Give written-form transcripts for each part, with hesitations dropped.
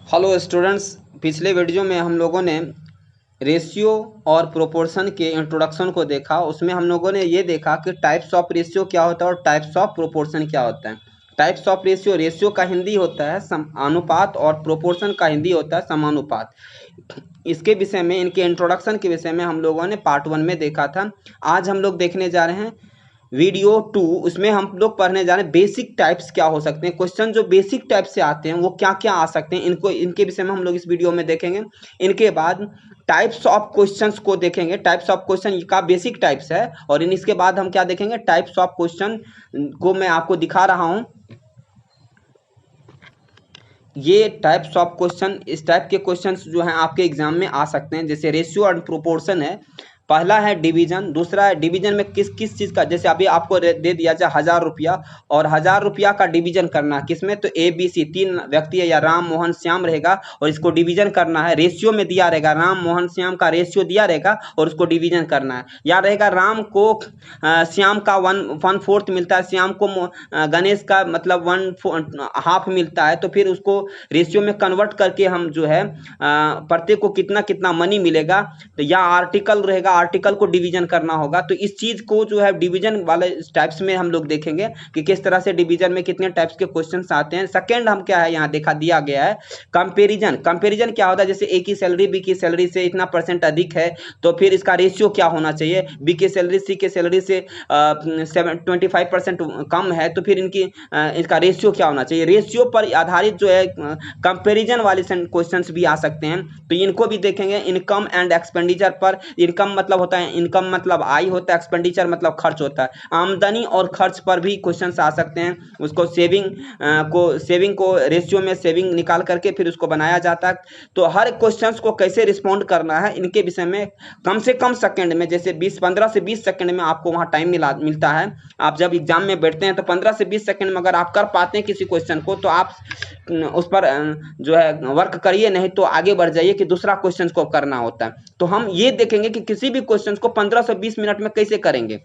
Hello students, पिछले video में हम लोगों ने रेशियो और प्रोपोर्शन के इंट्रोडक्शन को देखा। उसमें हम लोगों ने ये देखा कि टाइप्स ऑफ रेशियो क्या होता है और टाइप्स ऑफ प्रोपोर्शन क्या होता है। टाइप्स ऑफ रेशियो, रेशियो का हिंदी होता है अनुपात और प्रोपोर्शन का हिंदी होता है समानुपात। इसके विषय में, इनके इंट्रोडक्शन के विषय में हम लोगों ने पार्ट 1 में देखा था। आज हम लोग देखने जा रहे हैं वीडियो 2। उसमें हम लोग पढ़ने जा रहे हैं बेसिक टाइप्स क्या हो सकते हैं, क्वेश्चन जो बेसिक टाइप से आते हैं वो क्या क्या आ सकते हैं, इनके विषय में हम लोग इस वीडियो में देखेंगे। इनके बाद टाइप्स ऑफ क्वेश्चंस को देखेंगे। टाइप्स ऑफ क्वेश्चन का बेसिक टाइप्स है और इसके बाद हम क्या देखेंगे, टाइप्स ऑफ क्वेश्चन को मैं आपको दिखा रहा हूं। ये टाइप्स ऑफ क्वेश्चन, इस टाइप के क्वेश्चंस जो हैं आपके एग्जाम में आ सकते हैं। जैसे रेशियो और प्रोपोर्शन है, पहला है डिवीजन, दूसरा है डिवीजन में किस किस चीज़ का, जैसे अभी आपको दे दिया जाए 1000 रुपया और 1000 रुपया का डिवीजन करना किसमें, तो ए बी सी 3 व्यक्ति है या राम मोहन श्याम रहेगा और इसको डिवीजन करना है। रेशियो में दिया रहेगा, राम मोहन श्याम का रेशियो दिया रहेगा और उसको डिवीजन करना है। या रहेगा राम को श्याम का 1/4 मिलता है, श्याम को गणेश का मतलब 1/2 मिलता है, तो फिर उसको रेशियो में कन्वर्ट करके हम जो है प्रत्येक को कितना कितना मनी मिलेगा। तो या आर्टिकल रहेगा, आर्टिकल को डिवीजन करना होगा। तो इस चीज को जो है डिवीजन वाले टाइप्स में हम लोग देखेंगे कि किस तरह से डिवीजन में कितने टाइप्स के क्वेश्चंस आते हैं। सेकंड हम क्या है यहाँ देखा दिया गया है कंपैरिजन। कंपैरिजन क्या होता है, जैसे ए की सैलरी बी की सैलरी से इतना % अधिक है तो फिर इसका रेशियो क्या होना चाहिए, बी की सैलरी सी के सैलरी से 25% कम है तो फिर इसका रेशियो क्या होना चाहिए। रेशियो पर आधारित जो है कंपैरिजन वाले क्वेश्चंस भी आ सकते हैं, तो इनको भी देखेंगे। इनकम एंड एक्सपेंडिचर पर, इनकम मतलब होता है, इनकम मतलब आय होता है, एक्सपेंडिचर मतलब खर्च होता है। आमदनी और खर्च पर भी क्वेश्चंस आ सकते हैं। उसको सेविंग को रेशियो में सेविंग निकाल करके फिर उसको बनाया जाता है। तो हर क्वेश्चंस को कैसे रिस्पॉन्ड करना है इनके विषय में कम से कम सेकंड में, जैसे 15 से 20 सेकंड में आपको वहां टाइम मिलता है। आप जब एग्जाम में बैठते हैं तो 15 से 20 सेकंड में अगर आप कर पाते हैं किसी क्वेश्चन को तो आप उस पर जो है वर्क करिए, नहीं तो आगे बढ़ जाइए कि दूसरा क्वेश्चन को करना होता है। तो हम ये देखेंगे कि किसी भी क्वेश्चन को 15 से 20 मिनट में कैसे करेंगे।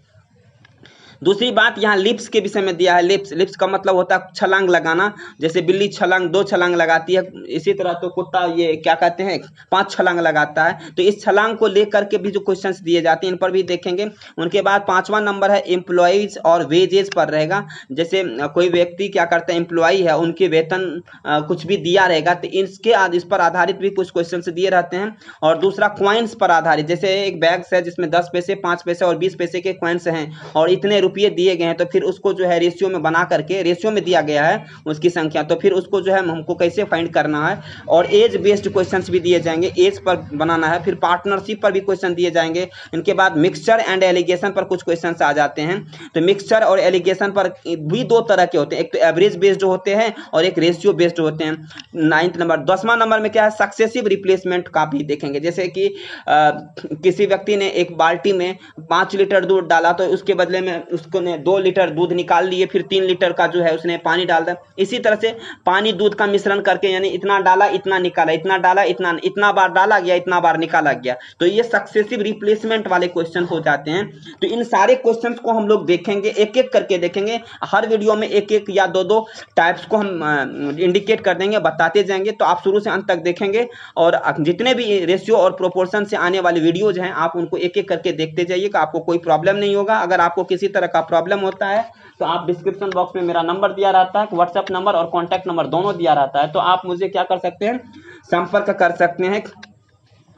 दूसरी बात यहाँ लिप्स के विषय में दिया है। लिप्स का मतलब होता है छलांग लगाना। जैसे बिल्ली छलांग 2 छलांग लगाती है, इसी तरह तो कुत्ता ये क्या कहते हैं 5 छलांग लगाता है। तो इस छलांग को लेकर के भी जो क्वेश्चंस दिए जाते हैं इन पर भी देखेंगे। उनके बाद 5वां नंबर है एम्प्लॉइज और वेजेस पर रहेगा। जैसे कोई व्यक्ति क्या करता है, एम्प्लॉई है, उनके वेतन कुछ भी दिया रहेगा तो इस पर आधारित भी कुछ क्वेश्चन दिए रहते हैं। और दूसरा क्वाइंस पर आधारित, जैसे एक बैग्स है जिसमें 10 पैसे 5 पैसे और 20 पैसे के क्वाइंस हैं और इतने रुपये दिए गए हैं, तो फिर उसको जो है रेशियो में बना करके, रेशियो में दिया गया है उसकी संख्या, तो फिर उसको जो है हमको कैसे फाइंड करना है। और एज बेस्ड क्वेश्चंस भी दिए जाएंगे, एज पर बनाना है। फिर पार्टनरशिप पर भी क्वेश्चन दिए जाएंगे। इनके बाद मिक्सचर एंड एलिगेशन पर कुछ क्वेश्चंस आ जाते हैं। तो मिक्सचर और एलिगेशन पर भी 2 तरह के होते हैं, एक तो एवरेज बेस्ड होते हैं और एक रेशियो बेस्ड होते हैं। 9th नंबर 10वां नंबर में क्या है, सक्सेसिव रिप्लेसमेंट का भी देखेंगे। जैसे कि किसी व्यक्ति ने एक बाल्टी में 5 लीटर दूध डाला तो उसके बदले में उसको ने 2 लीटर दूध निकाल लिए, फिर 3 लीटर का जो है उसने पानी डाल दिया। इसी तरह से पानी दूध का मिश्रण करके, यानी इतना डाला इतना निकाला, इतना डाला इतना बार डाला गया, इतना बार निकाला गया। तो ये सक्सेसिव रिप्लेसमेंट वाले क्वेश्चन हो जाते हैं। तो इन सारे क्वेश्चंस को हम लोग देखेंगे, एक एक करके देखेंगे। हर वीडियो में एक एक या दो टाइप्स को हम इंडिकेट कर देंगे, बताते जाएंगे। तो आप शुरू से अंत तक देखेंगे और जितने भी रेशियो और प्रोपोर्शन से आने वाले वीडियोज हैं आप उनको एक एक करके देखते जाइएगा, आपको कोई प्रॉब्लम नहीं होगा। अगर आपको किसी तरह का प्रॉब्लम होता है तो आप डिस्क्रिप्शन बॉक्स में मेरा नंबर दिया रहता है, व्हाट्सएप नंबर और कॉन्टैक्ट नंबर दोनों दिया रहता है, तो आप मुझे क्या कर सकते हैं, संपर्क कर सकते हैं।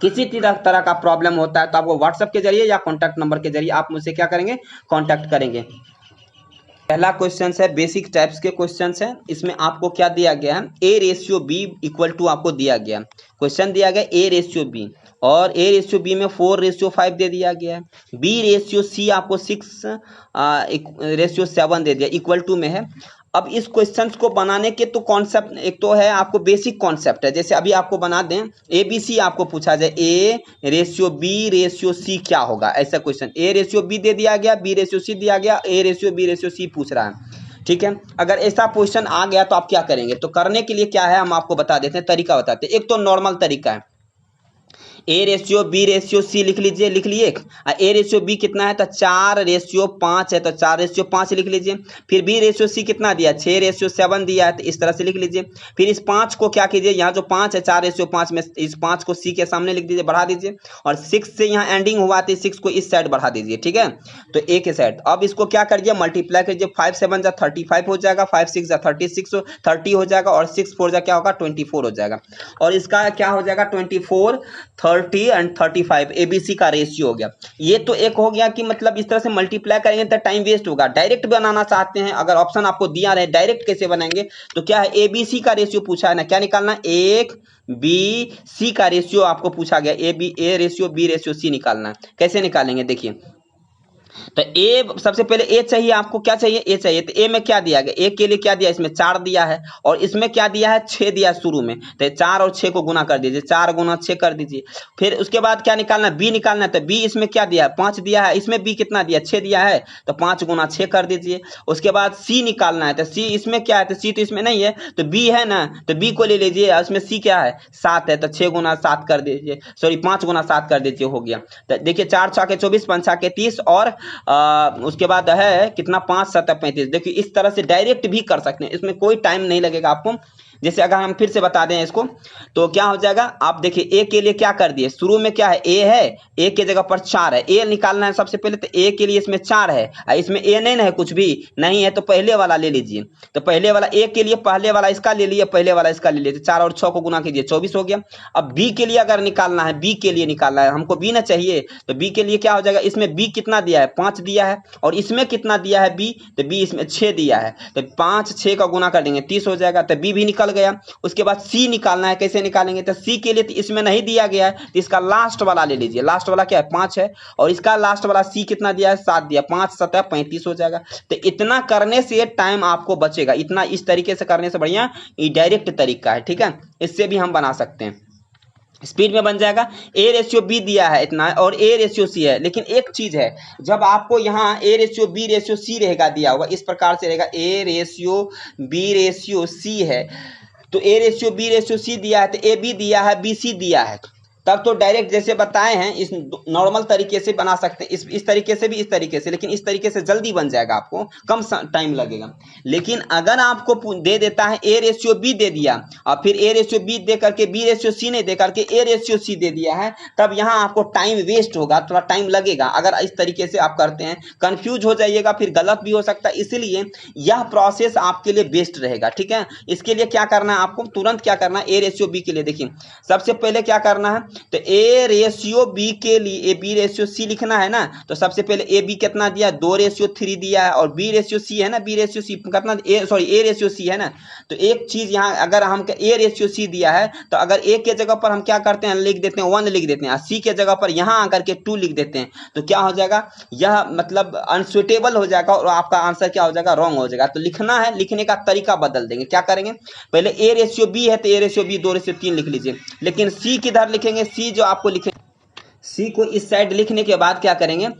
किसी तरह का प्रॉब्लम होता है तो आपको व्हाट्सएप के जरिए या कॉन्टैक्ट नंबर के जरिए आप मुझसे क्या करेंगे, कॉन्टैक्ट करेंगे। पहला क्वेश्चन है बेसिक टाइप्स के क्वेश्चन है। इसमें आपको क्या दिया गया है, A ratio B equal to आपको दिया गया, क्वेश्चन दिया गया ए रेशियो बी और ए रेशियो बी में 4:5 दे दिया गया है। बी रेशियो सी आपको 6:7 दे दिया, इक्वल टू में है। अब इस क्वेश्चन को बनाने के तो कॉन्सेप्ट, एक तो है आपको बेसिक कॉन्सेप्ट है। जैसे अभी आपको बना दें ए बी सी, आपको पूछा जाए A ratio B ratio C क्या होगा, ऐसा क्वेश्चन। ए रेशियो बी दे दिया गया, बी रेशियो सी दिया गया, A ratio B ratio C पूछ रहा है, ठीक है। अगर ऐसा क्वेश्चन आ गया तो आप क्या करेंगे, तो करने के लिए क्या है हम आपको बता देते हैं, तरीका बताते हैं। एक तो नॉर्मल तरीका है, A ratio B ratio C लिख लीजिए, लिख लिए। ए रेशियो बी कितना है तो 4:5 है, तो 4:5 लिख लीजिए। फिर बी रेशियो सी कितना दिया, 6:7 दिया है, तो इस तरह से लिख लीजिए। फिर इस 5 को क्या कीजिए, यहाँ जो 5 है 4:5 में इस 5 को सी के सामने लिख दीजिए, बढ़ा दीजिए। और 6 से यहाँ एंडिंग हुआ तो 6 को इस साइड बढ़ा दीजिए, ठीक है, तो ए के साइड। अब इसको क्या करिए, मल्टीप्लाई कीजिए, 5 7 जा 35 हो जाएगा, 5 6 जा 36 30 हो जाएगा, और 6 4 जा क्या होगा 24 हो जाएगा। और इसका क्या हो जाएगा 24 30 एंड 35 एबीसी का रेशियो हो गया। ये तो एक हो गया कि मतलब इस तरह से मल्टीप्लाई करेंगे तो टाइम वेस्ट होगा। डायरेक्ट बनाना चाहते हैं, अगर ऑप्शन आपको दिया रहे डायरेक्ट कैसे बनाएंगे, तो क्या है एबीसी का रेशियो पूछा है ना, क्या निकालना है, एक बी सी का रेशियो आपको पूछा गया, A ratio B ratio C निकालना है। कैसे निकालेंगे देखिए, तो ए सबसे पहले ए चाहिए आपको, क्या चाहिए ए चाहिए, तो ए में क्या दिया गया, ए के लिए क्या दिया, इसमें 4 दिया है, और इसमें क्या दिया है 6 दिया है शुरू में, तो 4 और 6 को गुना कर दीजिए, 4 गुना 6 कर दीजिए। फिर उसके बाद क्या निकालना है, बी निकालना है, तो बी इसमें क्या दिया है 5 दिया है, इसमें बी कितना दिया 6 दिया है, तो 5 गुना 6 कर दीजिए। उसके बाद सी निकालना है, तो सी इसमें क्या है, तो सी तो इसमें नहीं है, तो बी है ना, तो बी को ले लीजिए, उसमें सी क्या है 7 है, तो 6 गुना 7 कर दीजिए, सॉरी 5 गुना 7 कर दीजिए, हो गया। तो देखिए 4 6 के 24, 5 6 के 30, और उसके बाद है कितना 5 7 35। देखिए इस तरह से डायरेक्ट भी कर सकते हैं, इसमें कोई टाइम नहीं लगेगा आपको। जैसे अगर हम फिर से बता दें इसको, तो क्या हो जाएगा, आप देखिए ए के लिए क्या कर दिए, शुरू में क्या है ए है, ए के जगह पर 4 है, ए निकालना है सबसे पहले, तो ए के लिए इसमें 4 है, इसमें ए नहीं है, कुछ भी नहीं है, तो पहले वाला ले लीजिए। तो पहले वाला ए के लिए पहले वाला इसका ले लिए, पहले वाला इसका ले लिए, 4 और 6 को गुना कीजिए 24 हो गया। अब बी के लिए अगर निकालना है, बी के लिए निकालना है, हमको बी ना चाहिए, तो बी के लिए क्या हो जाएगा, इसमें बी कितना दिया है 5 दिया है, और इसमें कितना दिया है बी, तो बी इसमें 6 दिया है, तो 5 6 का गुना कर देंगे 30 हो जाएगा, तो बी भी निकल गया। उसके बाद सी निकालना है, कैसे निकालेंगे, तो सी के लिए तो इसमें नहीं दिया गया है, तो इसका लास्ट वाला ले लीजिए, लास्ट वाला क्या है 5 है, और इसका लास्ट वाला सी कितना दिया है 7 दिया, 5 7 35 हो जाएगा। तो इतना करने से टाइम आपको बचेगा, इतना इस तरीके से करने से बढ़िया ये डायरेक्ट तरीका है, ठीक है, इससे भी हम बना सकते हैं, स्पीड में बन जाएगा। ए रेशियो बी दिया है इतना, और ए रेशियो सी है, लेकिन एक चीज है, जब आपको यहाँ A ratio B ratio C रहेगा दिया होगा, इस प्रकार से रहेगा, A ratio B ratio C है, तो A ratio B ratio C दिया है, तो ए बी दिया है बी सी दिया है, तब तो डायरेक्ट जैसे बताए हैं इस नॉर्मल तरीके से बना सकते हैं, इस तरीके से भी, इस तरीके से, लेकिन इस तरीके से जल्दी बन जाएगा, आपको कम टाइम लगेगा। लेकिन अगर आपको दे देता है ए रेशियो बी दे दिया, और फिर ए रेशियो बी दे करके बी रेशियो सी नहीं दे करके ए रेशियो सी दे दिया है, तब यहाँ आपको टाइम वेस्ट होगा, थोड़ा टाइम लगेगा। अगर इस तरीके से आप करते हैं कंफ्यूज हो जाइएगा, फिर गलत भी हो सकता है, इसलिए यह प्रोसेस आपके लिए बेस्ट रहेगा, ठीक है। इसके लिए क्या करना है आपको, तुरंत क्या करना है, ए रेशियो बी के लिए देखिए सबसे पहले क्या करना है, तो ए रेशियो बी के लिए ए बी रेशियो सी लिखना है ना, तो सबसे पहले ए बी कितना दिया 2:3 दिया है, और बी रेशियो सी है ना, बी रेशियो सी कितना ए रेशियो सी है ना, तो एक चीज यहाँ अगर हम ए रेशियो सी दिया है, तो अगर ए के जगह पर हम क्या करते हैं लिख देते हैं 1 लिख देते हैं, सी के जगह पर यहाँ आकर के 2 लिख देते हैं, तो क्या हो जाएगा, यह मतलब अनसुटेबल हो जाएगा, और आपका आंसर क्या हो जाएगा रॉन्ग हो जाएगा। तो लिखना है, लिखने का तरीका बदल देंगे, क्या करेंगे, पहले ए रेशियो बी है तो ए रेशियो बी 2:3 लिख लीजिए, लेकिन सी किधर लिखेंगे, सी जो आपको लिखे, सी को इस साइड लिखने के बाद क्या करेंगे,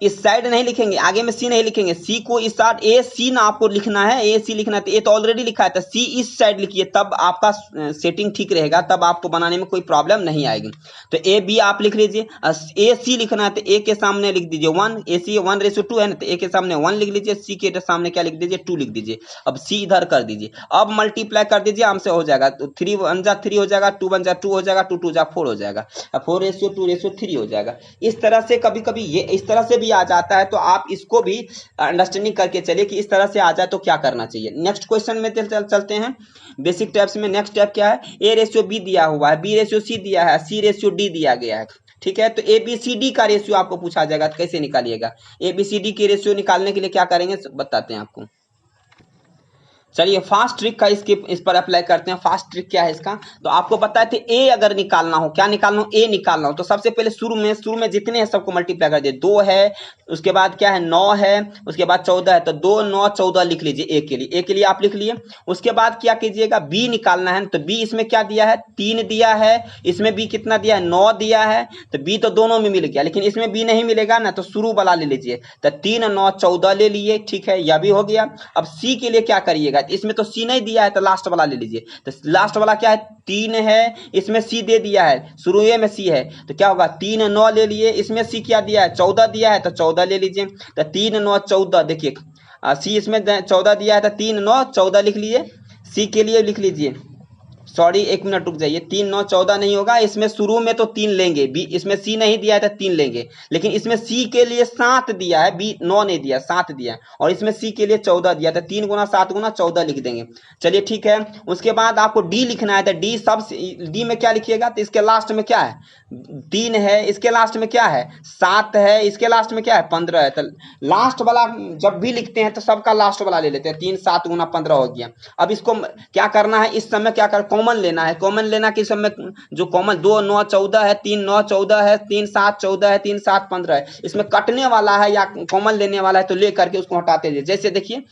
इस साइड नहीं लिखेंगे, आगे में सी नहीं लिखेंगे, सी को इस साइड ए सी ना आपको लिखना है, ए सी लिखना है, तो ए तो ऑलरेडी लिखा है, तो सी इस साइड लिखिए, तब आपका सेटिंग ठीक रहेगा, तब आपको बनाने में कोई प्रॉब्लम नहीं आएगी। तो ए बी आप लिख लीजिए, ए सी लिखना है तो ए के सामने लिख दीजिए 1, ए सी 1:2 है ना, तो ए के सामने 1 लिख लीजिए, सी के सामने क्या लिख दीजिए 2 लिख दीजिए। अब सी इधर कर दीजिए, अब मल्टीप्लाई कर दीजिए, हमसे हो जाएगा, तो 3 1 जा 3 हो जाएगा, 2 1 जा 2 हो जाएगा, 2 2 जा 4 हो जाएगा, 4:2:3 हो जाएगा। इस तरह से कभी कभी ये इस तरह से भी आ जाता है, तो आप इसको भी अंडरस्टैंडिंग करके चलिए कि इस तरह से आ जाए तो क्या करना चाहिए। नेक्स्ट क्वेश्चन में चलते हैं, बेसिक टाइप्स में। नेक्स्ट टाइप क्या है, ए रेशियो बी दिया हुआ है, बी रेशियो सी दिया है, सी रेशियो डी दिया गया है, ठीक है। तो ए बी सी डी का रेशियो आपको पूछा जाएगा, तो कैसे निकालिएगा, ए बी सी डी के रेशियो निकालने के लिए क्या करेंगे बताते हैं आपको। चलिए फास्ट ट्रिक का इस पर अप्लाई करते हैं। फास्ट ट्रिक क्या है इसका, तो आपको बताए थे ए अगर निकालना हो, क्या निकालना हो, ए निकालना हो, तो सबसे पहले शुरू में जितने हैं सबको मल्टीप्लाई कर दिए, 2 है, उसके बाद क्या है 9 है, उसके बाद 14 है, तो 2 9 14 लिख लीजिए ए के लिए, ए के लिए आप लिख लिए। उसके बाद क्या कीजिएगा, बी निकालना है, तो बी इसमें क्या दिया है 3 दिया है, इसमें बी कितना दिया है 9 दिया है, तो बी तो दोनों में मिल गया, लेकिन इसमें बी नहीं मिलेगा ना, तो शुरू वाला ले लीजिए, तो 3 9 14 ले लिए, ठीक है, यह भी हो गया। अब सी के लिए क्या करिएगा, तो इसमें तो सी नहीं दिया है, तो लास्ट वाला ले लीजिए। तो लास्ट वाला क्या है, 3 है, इसमें सी दे दिया है, शुरू में सी है, तो क्या होगा 3 9 ले लिए, इसमें सी क्या दिया है 14 दिया है, तो 14 ले लीजिए। तो 3 9 14, देखिए सी इसमें 14 दिया है, तो 3 9 14 लिख लीजिए। सी के लिए लिख लीजिए, सॉरी 1 मिनट रुक जाइए, 3 9 14 नहीं होगा, इसमें शुरू में तो 3 लेंगे, बी इसमें सी नहीं दिया है तो 3 लेंगे, लेकिन इसमें सी के लिए 7 दिया है, बी 9 नहीं दिया 7 दिया, और इसमें सी के लिए 14 दिया, तो 3 गुना 7 गुना 14 लिख देंगे। चलिए ठीक है, उसके बाद आपको डी लिखना है, तो डी सब डी में क्या लिखिएगा, तो इसके लास्ट में क्या है 3 है, इसके लास्ट में क्या है 7 है, इसके लास्ट में क्या है 15 है। तो लास्ट वाला जब भी लिखते हैं तो सबका लास्ट वाला ले लेते हैं, 3 7 गुना 15 हो गया। अब इसको क्या करना है, इस समय क्या कर कॉमन लेना है, कॉमन लेना कि समय जो कॉमन 2 9 14 है, 3 9 14 है, 3 7 14 है, 3 7 15 है, इसमें कटने वाला है या कॉमन लेने वाला है, तो ले करके उसको हटाते जाइए। जैसे देखिए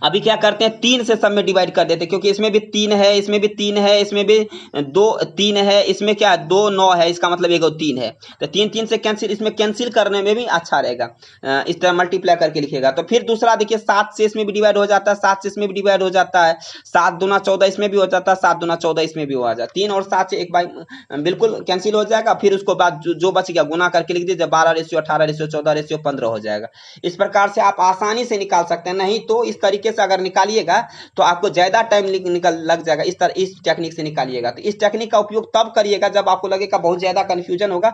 अभी क्या करते हैं, 3 से सब में डिवाइड कर देते हैं, क्योंकि इसमें भी 3 है, इसमें भी 3 है, इसमें भी 2 3 है, इसमें क्या है 2 9 है, इसका मतलब एक 3 है, तो 3 3 से कैंसिल, इसमें कैंसिल करने में भी अच्छा रहेगा, इस तरह मल्टीप्लाई करके लिखेगा। तो फिर दूसरा देखिए 7 से इसमें भी डिवाइड हो जाता है, 7 से इसमें भी डिवाइड हो जाता है, 7 दूना 14 इसमें भी हो जाता है, 7 दूना 14 इसमें भी हो जाता है, 3 और 7 से एक बार बिल्कुल कैंसिल हो जाएगा। फिर उसको बाद जो बच गया गुना करके लिख दीजिए, 12:18:14:14 हो जाएगा। इस प्रकार से आप आसानी से निकाल सकते हैं, नहीं तो इस तरीके से अगर निकालिएगा तो आपको ज्यादा टाइम लग जाएगा। इस टेक्निक से निकालिएगा, तो इस टेक्निक का उपयोग तब करिएगा जब आपको लगेगा बहुत ज्यादा कंफ्यूजन होगा,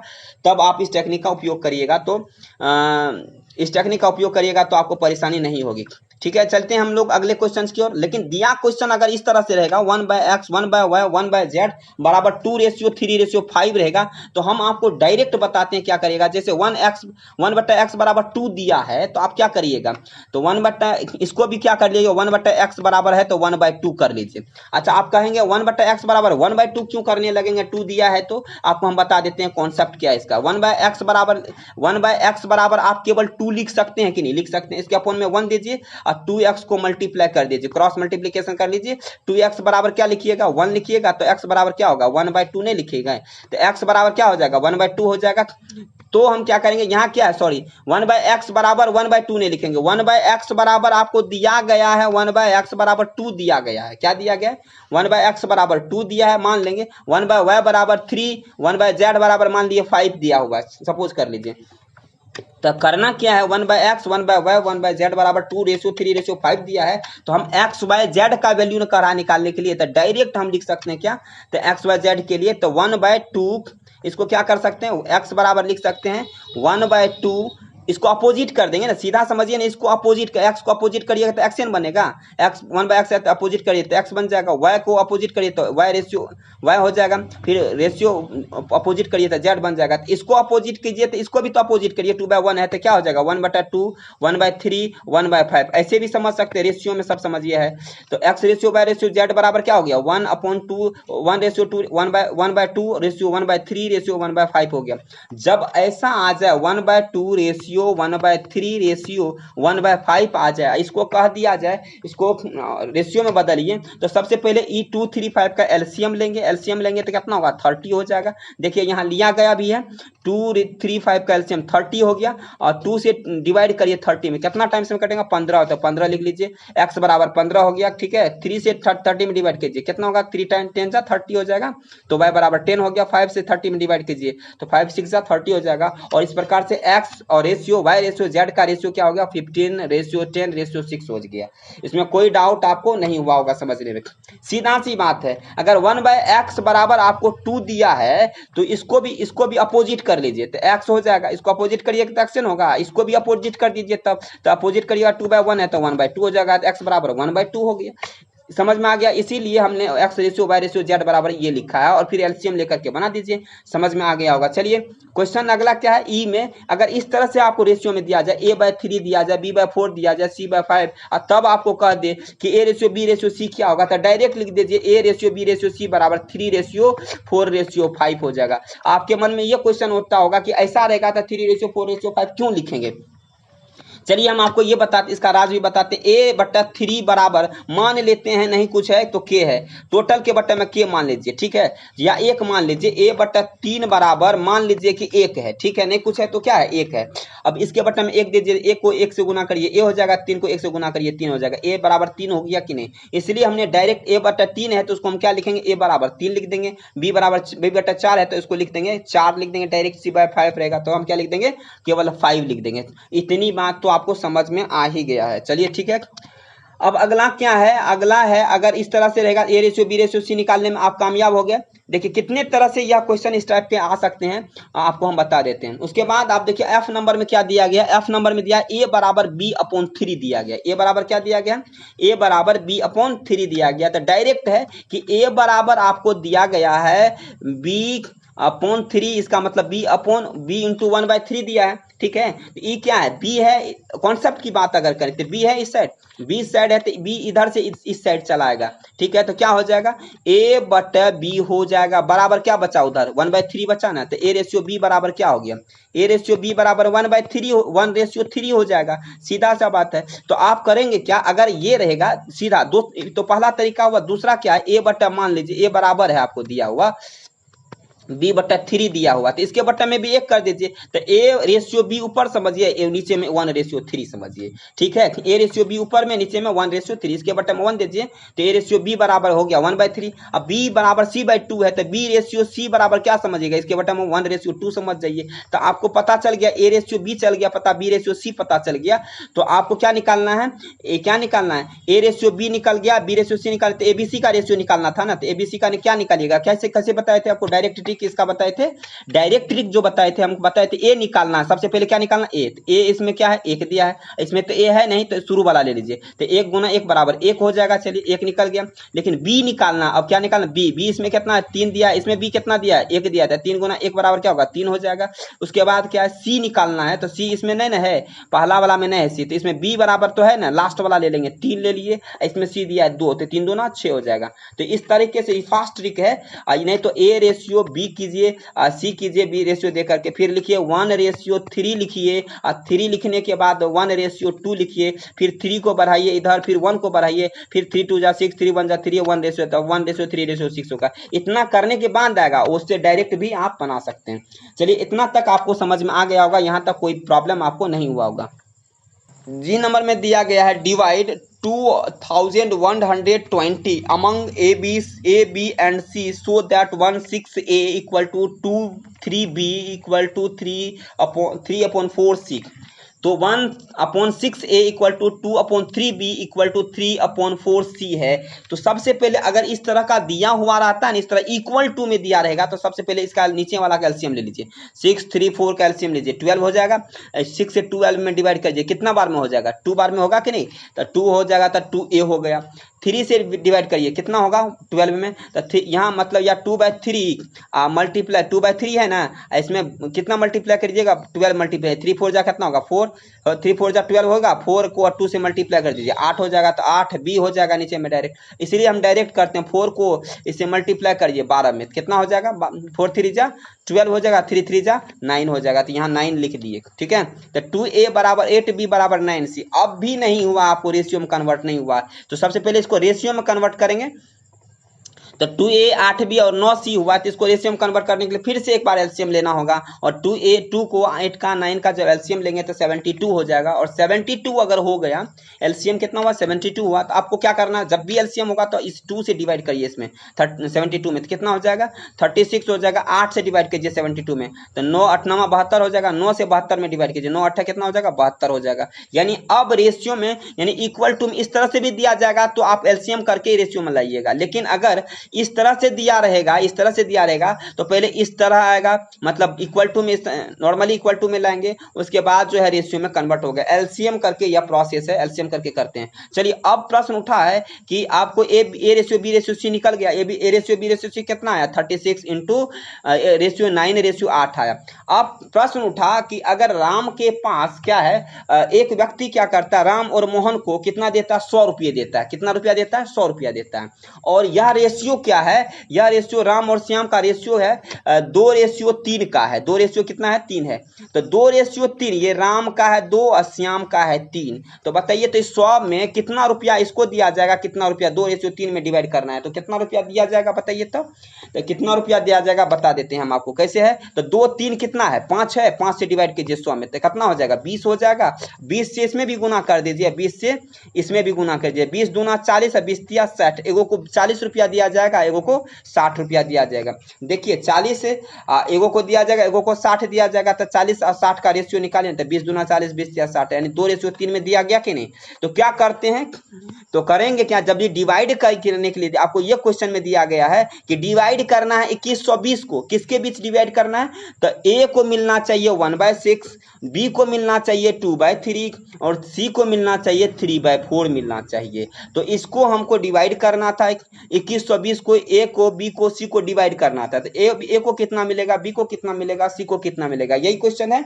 तब आप इस टेक्निक का उपयोग करिएगा, तो इस टेक्निक का उपयोग करिएगा तो आपको परेशानी नहीं होगी। ठीक है, चलते हैं हम लोग अगले क्वेश्चन की ओर। लेकिन दिया क्वेश्चन अगर इस तरह से रहेगा 1/x 1/y 1/z बराबर 2:3:5 रहेगा, तो हम आपको डायरेक्ट बताते हैं क्या करिएगा। जैसे 1/x बराबर 2 दिया है, तो आप क्या करिएगा, तो 1/, इसको भी क्या कर लीजिएगा, 1/x बराबर है तो 1/2 कर लीजिए। अच्छा, आप कहेंगे 1/x बराबर 1/2 क्यों करने लगेंगे, 2 दिया है, तो आपको हम बता देते हैं कॉन्सेप्ट क्या है इसका। 1/x बराबर आप केवल 2 लिख सकते हैं कि नहीं, लिख सकते हैं, इसके अपोन में 1 दीजिए और 2x को मल्टीप्लाई कर दीजिए, क्रॉस मल्टीप्लिकेशन कर लीजिए। 2x बराबर क्या लिखिएगा 1 लिखिएगा, तो x बराबर क्या होगा 1/2 नहीं लिखिएगा, तो x बराबर क्या हो जाएगा 1/2 हो जाएगा। तो हम क्या करेंगे, यहाँ क्या है, सॉरी 1/x बराबर 1/2 नहीं लिखेंगे, 1/x बराबर आपको दिया गया है 1/x बराबर 2 दिया गया है। क्या दिया गया है, 1/x बराबर 2 दिया है, मान लेंगे 1/y बराबर 3, 1/z बराबर मान लिए 5 दिया होगा, सपोज कर लीजिए। तो करना क्या है, 1/x 1/y 1/z बराबर 2:3:5 दिया है, तो हम x y z का वैल्यू निकालने के लिए तो डायरेक्ट हम लिख सकते हैं क्या, तो x y z के लिए तो 1/2, इसको क्या कर सकते हैं, x बराबर लिख सकते हैं 1/2, इसको अपोजिट कर देंगे ना, सीधा समझिए ना, इसको अपोजिट कर, x को अपोजिट करिएगा तो एक्स एन बनेगा, x 1/x है तो अपोजिट करिए तो x बन जाएगा, y को अपोजिट करिए तो y रेशियो y हो जाएगा, फिर रेशियो अपोजिट करिए तो z बन जाएगा। तो इसको अपोजिट कीजिए तो इसको भी तो अपोजिट करिए, 2/1 है तो क्या हो जाएगा 1/2 1/3 1/5, ऐसे भी समझ सकते हैं, रेशियो में सब समझिए है। तो x ratio y ratio z बराबर क्या हो गया 1/2 1:2 1/2 रेशियो 1/3 रेशियो 1/5 हो गया। जब ऐसा आ जाए 1/2 रेशियो 1/3 रेशियो 1/5 आ जाए, इसको कह दिया जाए, इसको रेशियो में बदलिए, तो सबसे पहले E235 का एलसीएम लेंगे तो कितना होगा 30 हो जाएगा। देखिए यहाँ लिया गया भी है 235 का एलसीएम 30 हो गया, और 2 से डिवाइड करिए 30 में, कितना टाइम्स में कटेगा 15, तो 15 लिख लीजिए, x बराबर 15 हो गया। ठीक है, 3 से 30 में डिवाइड कीजिए, कितना होगा 3 टाइम 10 जा 30 हो जाएगा, तो y बराबर 10 हो गया, 5 से 30 में डिवाइड कीजिए तो 5 6 जा 30 हो जाएगा। और इस प्रकार से x और रेशियो y रेशियो z का रेशियो क्या हो गया 15:10:6 हो गया। इसमें कोई डाउट आपको नहीं हुआ होगा समझने में, सीधा सी बात है। अगर 1/x बराबर आपको 2 दिया है तो इसको भी अपोजिट कर लीजिए तो x हो जाएगा, इसको अपोजिट करिए तो एक्शन होगा, इसको भी अपोजिट कर दीजिए तब, तो अपोजिट करिएगा 2/1 है तो 1/2 हो जाएगा, x बराबर 1/2 हो गया। समझ में आ गया, इसीलिए हमने x ratio y ratio z बराबर ये लिखा है, और फिर एलसीएम लेकर के बना दीजिए, समझ में आ गया होगा। चलिए क्वेश्चन अगला क्या है, ई में अगर इस तरह से आपको रेशियो में दिया जाए a/3 दिया जाए, b/4 दिया जाए, c/5, और तब आपको कह दे कि a ratio b ratio c क्या होगा, तो डायरेक्ट लिख दीजिए a ratio b ratio c बराबर 3:4:5 हो जाएगा। आपके मन में ये क्वेश्चन उठता होगा कि ऐसा रहेगा तो 3:4:5 क्यों लिखेंगे, चलिए हम आपको ये बताते, इसका राज भी बताते। a/3 बराबर मान लेते हैं नहीं कुछ है तो k है, टोटल के बट्टे में k मान लीजिए, ठीक है, या 1 मान लीजिए। a/3 बराबर मान लीजिए कि 1 है, ठीक है, नहीं कुछ है तो क्या है 1 है। अब इसके बट्टे में 1 दीजिए, 1 को 1 से गुना करिए a हो जाएगा, 3 को 1 से गुना करिए 3 हो जाएगा। a बराबर 3 हो गया कि नहीं, इसलिए हमने डायरेक्ट a/3 है तो उसको हम क्या लिखेंगे, a बराबर 3 लिख देंगे। b/4 है तो इसको लिख देंगे 4 लिख देंगे, डायरेक्ट c/5 रहेगा तो हम क्या लिख देंगे, केवल 5 लिख देंगे। इतनी बात तो आपको समझ में आ ही गया है। चलिए ठीक है, अब अगला क्या है, अगला है अगर इस तरह से रहेगा a/b/c निकालने में आप कामयाब हो गए। देखिए कितने तरह से यह क्वेश्चन इस टाइप के आ सकते हैं, आपको हम बता देते हैं। उसके बाद आप देखिए एफ नंबर में क्या दिया गया, एफ नंबर में दिया a बराबर b/3 दिया गया। a बराबर क्या दिया गया, a बराबर b/3 दिया गया। तो डायरेक्ट है कि a बराबर आपको दिया गया है b/3, इसका मतलब b इंटू 1/3 दिया है, ठीक है। तो e क्या है, b है, कॉन्सेप्ट की बात अगर करें तो b है इस साइड, b साइड है तो b इधर से इस साइड चला आएगा, ठीक है। तो क्या हो जाएगा, a/b हो जाएगा, बराबर क्या बचा उधर 1/3 बचा ना, तो a/b बराबर क्या हो गया, a/b बराबर 1/3 हो जाएगा, सीधा सा बात है। तो आप करेंगे क्या, अगर ये रहेगा सीधा दो, तो पहला तरीका हुआ। दूसरा क्या है, a/, मान लीजिए a बराबर है आपको दिया हुआ b/3 दिया हुआ, तो इसके बट्टा में भी 1 कर दीजिए, तो a/b ऊपर समझिए, नीचे में 1/3 समझिए, ठीक है। a/b ऊपर में, नीचे में 1/3, इसके बट्टा में 1 दीजिए, तो a/b बराबर हो गया 1/3। अब b बराबर c/2 है तो b/c बराबर क्या समझिएगा, इसके बट्टा में 1/2 समझ जाइए। तो आपको पता चल गया, a/b चल गया पता, b/c पता चल गया। तो आपको क्या निकालना है, क्या निकालना है, a/b निकल गया, b/c निकाल, तो abc का रेशियो निकालना था ना, तो abc का क्या निकालिएगा, कैसे कैसे बताए थे आपको, डायरेक्ट ट्रिक किसका बताए थे, डायरेक्ट ट्रिक जो बताए थे हमको, बताए थे ए निकालना है। सबसे पहले क्या निकालना, ए, ए इसमें क्या है 1 दिया है, इसमें तो ए है नहीं, तो शुरू वाला ले लीजिए, तो 1 गुना 1 बराबर 1 हो जाएगा। चलिए 1 निकल गया, लेकिन बी निकालना, अब क्या निकालना, बी, बी इसमें कितना है 3 दिया है, इसमें बी कितना दिया है 1 दिया था, 3 गुना 1 बराबर क्या होगा 3 हो जाएगा। उसके बाद क्या है, सी निकालना है, तो सी इसमें नहीं ना है, पहला वाला में नहीं है सी, तो इसमें बी बराबर तो है ना, लास्ट वाला ले लेंगे 3 ले लिए, इसमें सी दिया है 2, तो 3 2 6 हो जाएगा। तो इस तरीके से फास्ट ट्रिक है, नहीं तो a/b कीजिए, सी कीजिए, b/, दे करके फिर लिखिए 1/3 लिखिए, 3 लिखने के बाद 1/2 लिखिए, फिर 3 को बढ़ाइए इधर, फिर 1 को बढ़ाइए, फिर 3 2 6, 3 1 3, 1/3/6 होगा। इतना करने के बाद आएगा, उससे डायरेक्ट भी आप बना सकते हैं। चलिए इतना तक आपको समझ में आ गया होगा, यहाँ तक कोई प्रॉब्लम आपको नहीं हुआ होगा। जी नंबर में दिया गया है, divide 2120 among A, B and C so that 16A equal to 3B equal to 3/4C। तो 1/6A equal to 2/3B equal to 3/4C है। तो सबसे पहले अगर इस तरह का दिया हुआ रहता है ना, इस तरह इक्वल टू में दिया रहेगा, तो सबसे पहले इसका नीचे वाला कैल्शियम ले लीजिए, 6 3 4 कैल्शियम लीजिए, 12 हो जाएगा। 6 से 12 में डिवाइड कीजिए, कितना बार में हो जाएगा, 2 बार में होगा कि नहीं, तो 2 हो जाएगा, तो 2A हो गया। 3 से डिवाइड करिए, कितना होगा 12 में, तो यहाँ मतलब या 2/3 मल्टीप्लाई 2/3 है ना, इसमें कितना मल्टीप्लाई करिएगा 12 मल्टीप्लाई 3 4 जा कितना होगा 4, 3 4 जा 12 होगा, 4 को 2 से मल्टीप्लाई कर दीजिए 8 हो जाएगा, तो 8B हो जाएगा नीचे में डायरेक्ट, इसलिए हम डायरेक्ट करते हैं 4 को इससे मल्टीप्लाई करिए 12 में, कितना हो जाएगा 4 3 जा 12 हो जाएगा, 3 3 जा 9 हो जाएगा, तो यहाँ 9 लिख दिए, ठीक है। तो 2A बराबर 8B बराबर 9C। अब भी नहीं हुआ, आपको रेशियो में कन्वर्ट नहीं हुआ, तो सबसे पहले इसको रेशियो में कन्वर्ट करेंगे। तो 2A 8B और 9C हुआ, तो इसको रेशियो में कन्वर्ट करने के लिए फिर से एक बार एलसीएम लेना होगा, और 2A 2 को 8 का 9 का जब एलसीएम लेंगे तो 72 हो जाएगा, और 72 अगर हो गया, एलसीएम कितना हुआ 72 हुआ, तो आपको क्या करना है, जब भी एलसीएम होगा तो इस 2 से डिवाइड करिए, इसमें 72 में तो कितना हो जाएगा 36 हो जाएगा, 8 से डिवाइड कीजिए 72 में, तो 9 8 9 72 हो जाएगा, 9 से 72 में डिवाइड कीजिए, 9 8 कितना हो जाएगा 72 हो जाएगा। यानी अब रेशियो में, यानी इक्वल टू में इस तरह से भी दिया जाएगा तो आप एलसीएम करके रेशियो में लाइएगा, लेकिन अगर इस तरह से दिया रहेगा, इस तरह से दिया रहेगा, तो पहले इस तरह आएगा, मतलब इक्वल टू में, नॉर्मली इक्वल टू में लाएंगे, उसके बाद जो है रेशियो में कन्वर्ट हो गया। एलसीएम करके यह प्रोसेस है, एलसीएम करके करते हैं। चलिए अब प्रश्न उठा है कि आपको A ratio B ratio C निकल गया, A ratio B ratio C कितना आया 36 इंटू रेशियो 9 रेशियो 8 आया। अब प्रश्न उठा कि अगर राम के पास क्या है, एक व्यक्ति क्या करता है, राम और मोहन को कितना देता है 100 रुपये देता है, कितना रुपया देता है 100 रुपया देता है, और यह रेशियो रेशियो क्या है, यह रेशियो राम और श्याम का रेशियो है 2:3 का है। 2 रेशियो कितना है, 3 है। तो 2:3, ये राम का है 2 और श्याम का है 3। तो बताइए तो इस 100 में कितना रुपया इसको दिया जाएगा, कितना रुपया 2:3 में डिवाइड करना है, तो कितना रुपया दिया जाएगा बताइए। तो कितना रुपया दिया जाएगा बता देते हैं हम आपको कैसे है। तो 2 3 कितना है, 5 है, 5 से डिवाइड कीजिए 100 में, तो कितना हो जाएगा, 20 हो जाएगा। 20 से इसमें भी गुना कर दीजिए, 20 से इसमें भी गुना कर दीजिए। 20 दूना 40 है, 20 तिया 60। एगो को 40 रुपया दिया जाएगा, एगो को 60 रुपया दिया जाएगा। देखिए 40 से एगो को दिया जाएगा, एगो को 60 दिया जाएगा। तो 40 और 60 का रेशियो निकालें तो 20 दूना 40, 20 तिया 60, यानी 2:3 में दिया गया कि नहीं। तो क्या करते हैं, तो करेंगे क्या, जब ये डिवाइड करने के लिए आपको ये क्वेश्चन में दिया गया है कि डिवाइड करना है 2120 को, किसके बीच डिवाइड करना है, तो ए को मिलना चाहिए 1/6, बी को मिलना चाहिए 2/3 और सी को मिलना चाहिए 3/4 मिलना चाहिए। तो इसको हमको डिवाइड करना था, 2120 को, ए को, बी को, सी को डिवाइड करना था। तो ए को कितना मिलेगा, बी को कितना मिलेगा, सी को कितना मिलेगा, यही क्वेश्चन है।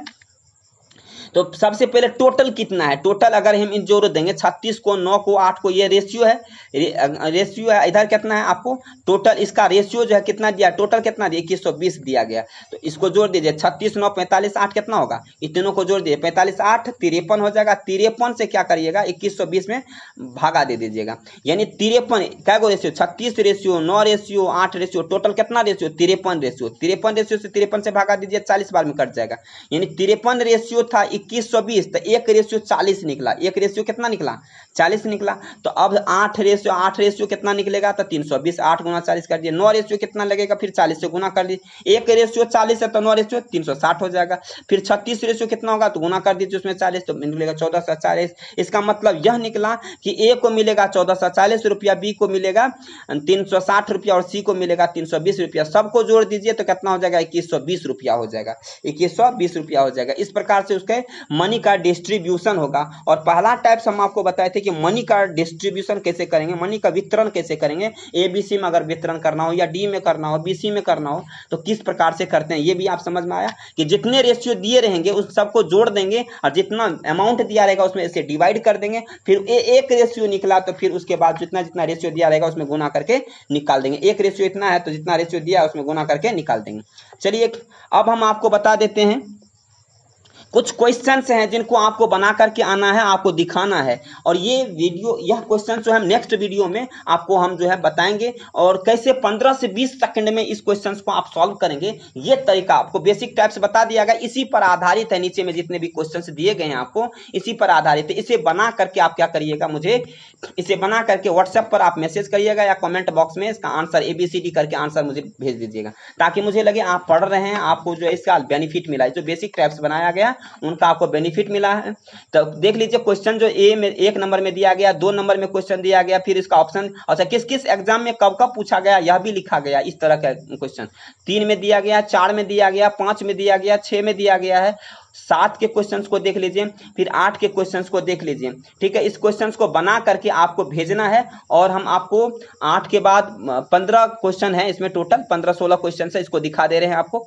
तो सबसे पहले टोटल कितना है, टोटल अगर हम इन जोड़ देंगे 36 को, 9 को, 8 को, ये रेशियो है, रेशियो है। इधर कितना है आपको टोटल, इसका रेशियो जो है कितना दिया, टोटल कितना दिया 2120 दिया गया। तो इसको जोड़ दीजिए, 36 9 45 8 कितना होगा, इन तीनों को जोड़ दीजिए, 45 8 53 हो जाएगा। 53 से क्या करिएगा 2120 में भागा दे दीजिएगा, यानी 53 क्या गो ratio, 36 ratio, 9 ratio, 8 ratio, total कितना रेशियो 53 रेशियो। 53 रेशियो से 53 से भागा दीजिए, 40 बार में कट जाएगा, यानी 53 रेशियो था 2120, तो 1:40 निकला। 1 कितना निकला 40 निकला। तो अब 8 रेशियो कितना निकलेगा, तो 320, 8 गुना 40 कर दिए। 9 रेशियो कितना लगेगा, फिर 40 से गुना कर दीजिए। 1:40 है तो 9 रेशियो 360 हो जाएगा। फिर 36 रेशियो कितना होगा, तो गुना कर दीजिए उसमें 40, तो निकलेगा 1440। इसका मतलब यह निकला कि ए को मिलेगा 1440 रुपया, बी को मिलेगा 360 रुपया और सी को मिलेगा 320 रुपया। सबको जोड़ दीजिए तो कितना हो जाएगा 2120 रुपया हो जाएगा, 2120 रुपया हो जाएगा। इस प्रकार से उसके मनी का डिस्ट्रीब्यूशन होगा। और पहला टाइप्स हम आपको बताए थे कि मनी का डिस्ट्रीब्यूशन कैसे करेंगे, मनी का वितरण कैसे करेंगे। एबीसी में अगर वितरण करना हो, या डी में करना हो, बीसी में करना हो, तो किस प्रकार से करते हैं, ये भी आप समझ में आया कि जितने रेशियो दिए रहेंगे उस सबको जोड़ देंगे और जितना अमाउंट दिया रहेगा उसमें से डिवाइड कर देंगे। फिर एक रेशियो निकला तो फिर उसके बाद जितना जितना रेशियो दिया रहेगा उसमें गुना करके निकाल देंगे। एक रेशियो इतना है तो जितना रेशियो दिया उसमें गुना करके निकाल देंगे। चलिए अब हम आपको बता देते हैं कुछ क्वेश्चंस हैं जिनको आपको बना करके आना है, आपको दिखाना है। और ये वीडियो, यह क्वेश्चन जो है नेक्स्ट वीडियो में आपको हम जो है बताएंगे, और कैसे 15 से 20 सेकंड में इस क्वेश्चन को आप सॉल्व करेंगे। ये तरीका आपको बेसिक टाइप्स बता दिया गया, इसी पर आधारित है। नीचे में जितने भी क्वेश्चन दिए गए हैं आपको इसी पर आधारित है। इसे बना करके आप क्या करिएगा, मुझे इसे बना करके व्हाट्सएप पर आप मैसेज करिएगा या कमेंट बॉक्स में इसका आंसर ABCD करके आंसर मुझे भेज दीजिएगा, ताकि मुझे लगे आप पढ़ रहे हैं, आपको जो है इसका बेनिफिट मिला है। जो बेसिक टाइप्स बनाया गया उनका आपको बेनिफिट मिला है। तो देख लीजिए क्वेश्चन जो ए में 1 नंबर में दिया गया, 2 नंबर में क्वेश्चन दिया गया, फिर इसका ऑप्शन, अच्छा किस किस एग्जाम में कब कब पूछा गया यह भी लिखा गया। इस तरह का क्वेश्चन 3 में दिया गया, 4 में दिया गया, 5 में दिया गया, 6 में दिया गया है, 7 के क्वेश्चंस को देख लीजिए, फिर 8 के क्वेश्चंस को देख लीजिए। ठीक है, इस क्वेश्चंस को बना करके आपको भेजना है। और हम आपको 8 के बाद 15 क्वेश्चन है, इसमें टोटल 15-16 क्वेश्चन है, इसको दिखा दे रहे हैं आपको।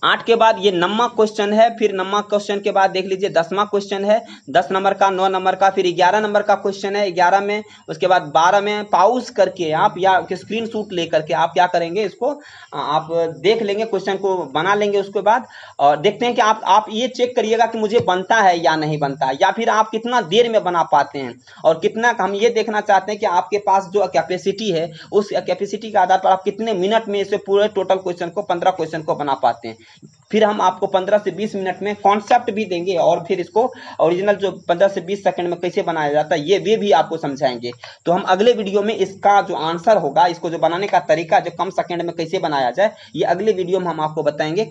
8 के बाद ये 9वां क्वेश्चन है, फिर 9वां क्वेश्चन के बाद देख लीजिए 10वां क्वेश्चन है, 10 नंबर का, 9 नंबर का, फिर 11 नंबर का क्वेश्चन है 11 में, उसके बाद 12 में। पॉज करके आप या स्क्रीनशॉट लेकर के आप क्या करेंगे, इसको आप देख लेंगे, क्वेश्चन को बना लेंगे। उसके बाद और देखते हैं कि आप ये चेक करिएगा कि मुझे बनता है या नहीं बनता, या फिर आप कितना देर में बना पाते हैं, और कितना हम ये देखना चाहते हैं कि आपके पास जो कैपेसिटी है उस कैपेसिटी के आधार पर आप कितने मिनट में इसे पूरे टोटल क्वेश्चन को 15 क्वेश्चन को बना पाते हैं। फिर हम आपको 15 से 20 मिनट में कॉन्सेप्ट भी देंगे, और फिर इसको ओरिजिनल जो 15 से 20 सेकंड में कैसे बनाया जाता है ये वे भी आपको समझाएंगे। तो हम अगले वीडियो में इसका जो आंसर होगा, इसको जो बनाने का तरीका जो कम सेकंड में कैसे बनाया जाए, ये अगले वीडियो में हम आपको बताएंगे।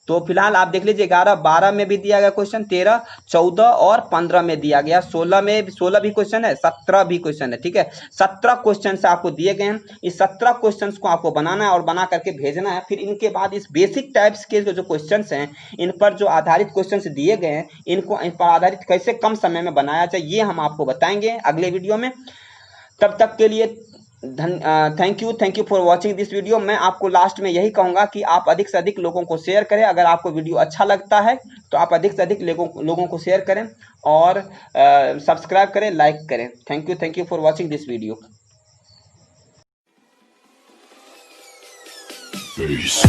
तो फिलहाल आप देख लीजिए 11 12 में भी दिया गया क्वेश्चन, 13 14 और 15 में दिया गया, 16 में 16 भी क्वेश्चन है, 17 भी क्वेश्चन है। ठीक है, 17 क्वेश्चन आपको दिए गए हैं। इस 17 क्वेश्चन को आपको बनाना है और बना करके भेजना है। फिर इनके बाद इस बेसिक टाइप्स के जो क्वेश्चन हैं, इन पर जो आधारित क्वेश्चंस दिए गए हैं, इनको इन पर आधारित कैसे कम समय में बनाया जाए ये हम आपको बताएंगे अगले वीडियो में। तब तक के लिए thank you for watching this video. मैं आपको लास्ट में यही कहूंगा कि आप अधिक से अधिक लोगों को शेयर करें। अगर आपको वीडियो अच्छा लगता है तो आप अधिक से अधिक लोगों को शेयर करें और सब्सक्राइब करें, लाइक करें। Thank you for watching this video. face.